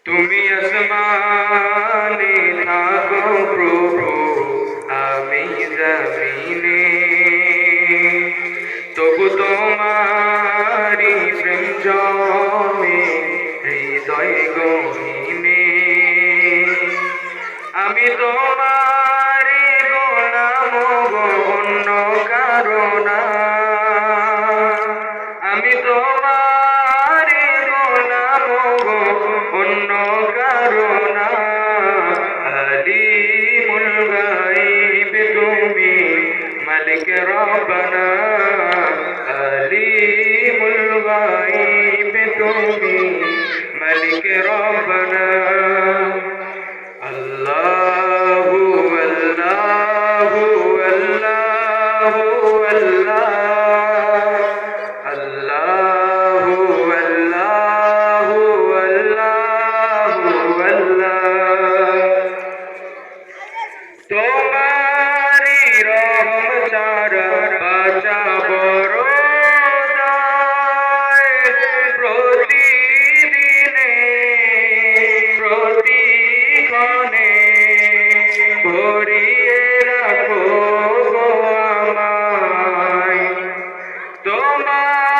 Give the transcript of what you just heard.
তুমি আসমানে থাকো প্রভু, আমি জমিনে, তবু তোমারি প্রেম জমে হৃদয় গহীনে। আমি তোমারি গোলাম গো, অন্য কারো না। আমি তোমারি গোলাম গো, অন্য কারো না। আলিমুল গায়ব তুমি, মালিক রব্বানা। আলিমুল গায়ব তুমি, মালিক রব্বানা। আল্লাহু আল্লাহু আল্লাহু আল্লাহ, আল্লাহু আল্লাহু আল্লাহু আল্লাহ। তোমারি রহম ছাড়া বাঁচা বড় দায়। প্রতিদিনে প্রতিক্ষণে ভরিয়ে রাখো গো আমায়। তোমার